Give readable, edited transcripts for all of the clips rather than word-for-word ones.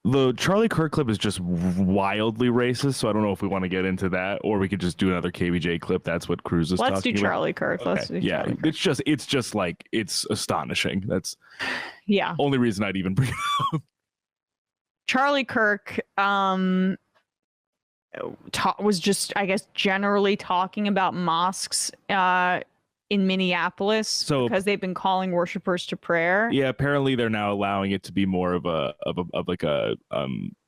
The Charlie Kirk clip is just wildly racist, so I don't know if we want to get into that, or we could just do another KBJ clip. That's what Cruz is talking about. Let's do Charlie Kirk. Okay. Let's do Charlie Kirk. It's just like, it's astonishing. That's yeah. Only reason I'd even bring it up. Charlie Kirk was just, I guess, generally talking about mosques in Minneapolis because they've been calling worshipers to prayer. Yeah, apparently they're now allowing it to be more of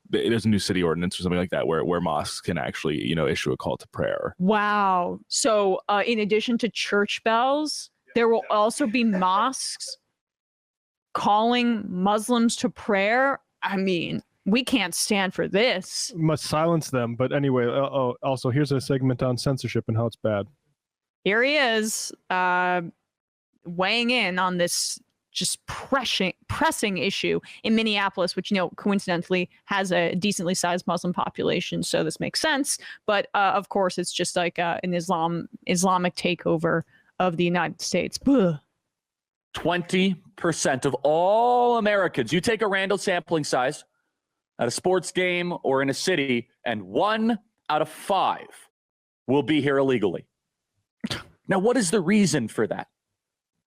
there's a new city ordinance or something like that where mosques can actually, issue a call to prayer. Wow. So in addition to church bells, there will also be mosques calling Muslims to prayer. I mean, we can't stand for this. Must silence them. But anyway, also here's a segment on censorship and how it's bad. Here he is, weighing in on this just pressing issue in Minneapolis, which, coincidentally has a decently sized Muslim population. So this makes sense. But of course, it's just like an Islamic takeover of the United States. 20% of all Americans, you take a random sampling size at a sports game or in a city, and 1 out of 5 will be here illegally. Now, what is the reason for that?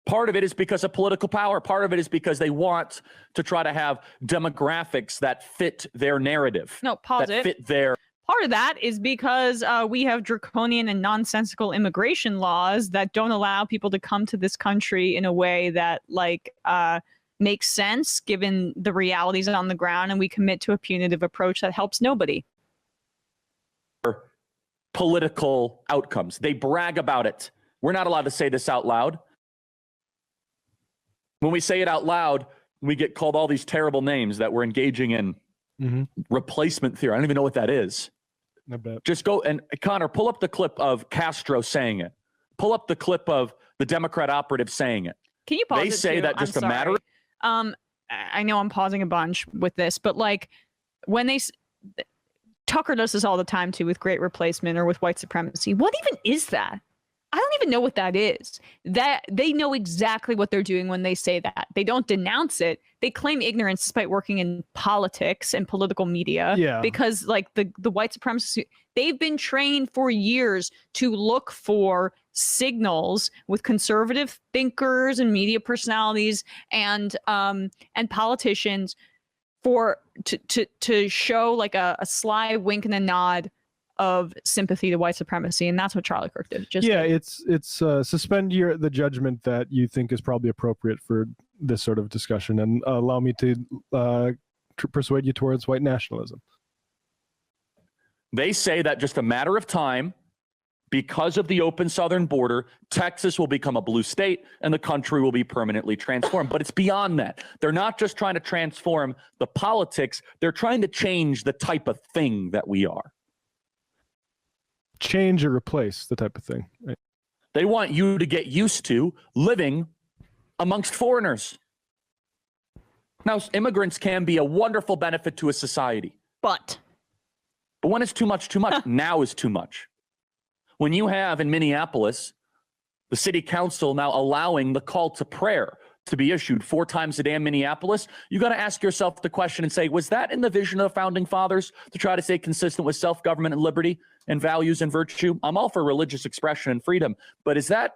Part of it is because of political power. Part of it is because they want to try to have demographics that fit their narrative. No, pause that it. fit their. Part of that is because we have draconian and nonsensical immigration laws that don't allow people to come to this country in a way that makes sense given the realities on the ground, and we commit to a punitive approach that helps nobody. Political outcomes. They brag about it. We're not allowed to say this out loud. When we say it out loud, we get called all these terrible names that we're engaging in replacement theory. I don't even know what that is. I bet. Just go and Connor, pull up the clip of Castro saying it. Pull up the clip of the Democrat operative saying it. Can you pause They it say too? that just I'm a matter. I know I'm pausing a bunch with this, but like when Tucker does this all the time too with Great Replacement or with white supremacy. What even is that? I don't even know what that is. That they know exactly what they're doing when they say that. They don't denounce it. They claim ignorance despite working in politics and political media. Yeah. Because like the white supremacists, they've been trained for years to look for signals with conservative thinkers and media personalities and politicians to show like a sly wink and a nod of sympathy to white supremacy, and that's what Charlie Kirk did. It's suspend the judgment that you think is probably appropriate for this sort of discussion, and allow me to persuade you towards white nationalism. They say that just a matter of time, because of the open southern border, Texas will become a blue state and the country will be permanently transformed. But it's beyond that. They're not just trying to transform the politics, they're trying to change the type of thing that we are. Change or replace, the type of thing. Right? They want you to get used to living amongst foreigners. Now, immigrants can be a wonderful benefit to a society. But when it's too much, now is too much. When you have in Minneapolis, the city council now allowing the call to prayer to be issued 4 times a day in Minneapolis, you got to ask yourself the question and say, was that in the vision of the founding fathers to try to stay consistent with self-government and liberty and values and virtue? I'm all for religious expression and freedom, but is that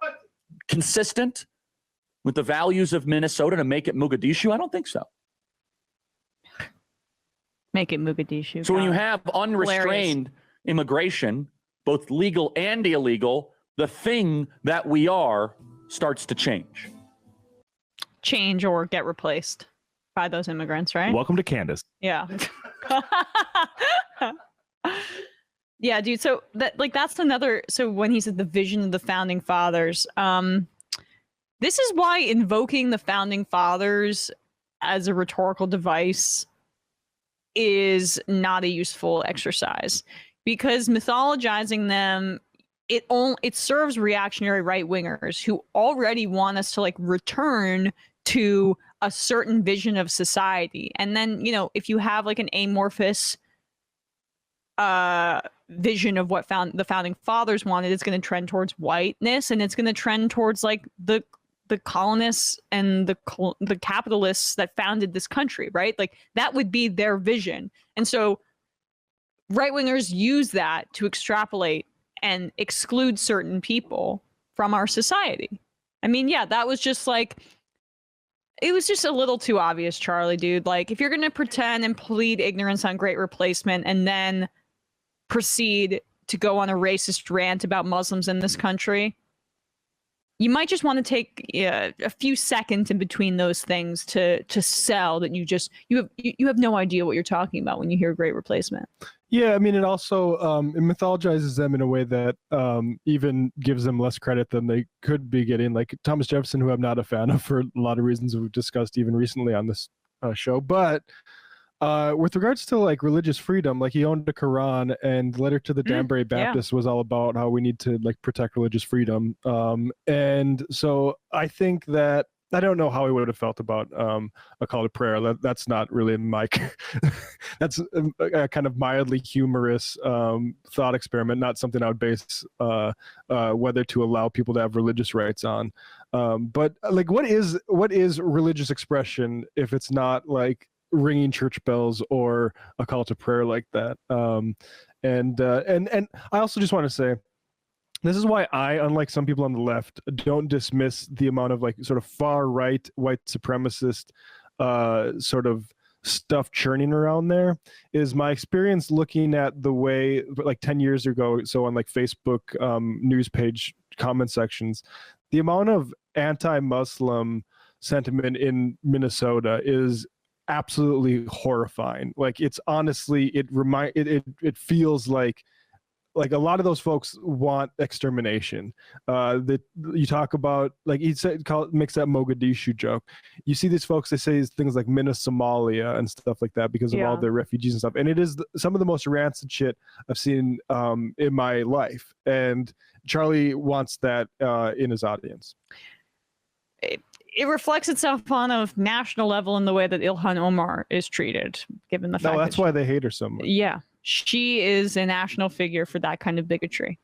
consistent with the values of Minnesota to make it Mogadishu? I don't think so. Make it Mogadishu. So when you have unrestrained immigration, both legal and illegal, the thing that we are starts to change. Change or get replaced by those immigrants, right? Welcome to Candace. Yeah. Yeah, dude. So that's another. So when he said the vision of the founding fathers, this is why invoking the founding fathers as a rhetorical device is not a useful exercise, because mythologizing them, it serves reactionary right wingers who already want us to like return to a certain vision of society. And then, if you have like an amorphous vision of what the founding fathers wanted, it's going to trend towards whiteness, and it's going to trend towards like the the colonists and the capitalists that founded this country, right? Like that would be their vision. And so right-wingers use that to extrapolate and exclude certain people from our society. I mean, yeah, that was just like, it was just a little too obvious, Charlie, dude. Like, if you're going to pretend and plead ignorance on Great Replacement and then proceed to go on a racist rant about Muslims in this country, you might just want to take a few seconds in between those things to sell that you have no idea what you're talking about when you hear Great Replacement. Yeah, I mean, it also it mythologizes them in a way that even gives them less credit than they could be getting. Like Thomas Jefferson, who I'm not a fan of for a lot of reasons we've discussed even recently on this show. But with regards to like religious freedom, like he owned a Quran, and the letter to the Danbury Baptist was all about how we need to like protect religious freedom. And so I think that I don't know how he would have felt about a call to prayer. That's not really my. That's a kind of mildly humorous thought experiment, not something I would base whether to allow people to have religious rights on. But like, what is religious expression if it's not like ringing church bells or a call to prayer like that? And I also just want to say, this is why I, unlike some people on the left, don't dismiss the amount of like sort of far right white supremacist sort of stuff churning around there. Is my experience looking at the way like 10 years ago, so on like Facebook news page comment sections, the amount of anti-Muslim sentiment in Minnesota is absolutely horrifying. Like it's honestly, it feels like a lot of those folks want extermination. That you talk about, like he said, makes that Mogadishu joke. You see these folks, they say things like Minna Somalia and stuff like that because of all the refugees and stuff. And it is some of the most rancid shit I've seen in my life. And Charlie wants that in his audience. It reflects itself on a national level in the way that Ilhan Omar is treated, given the fact that's why they hate her so much. Yeah. She is a national figure for that kind of bigotry.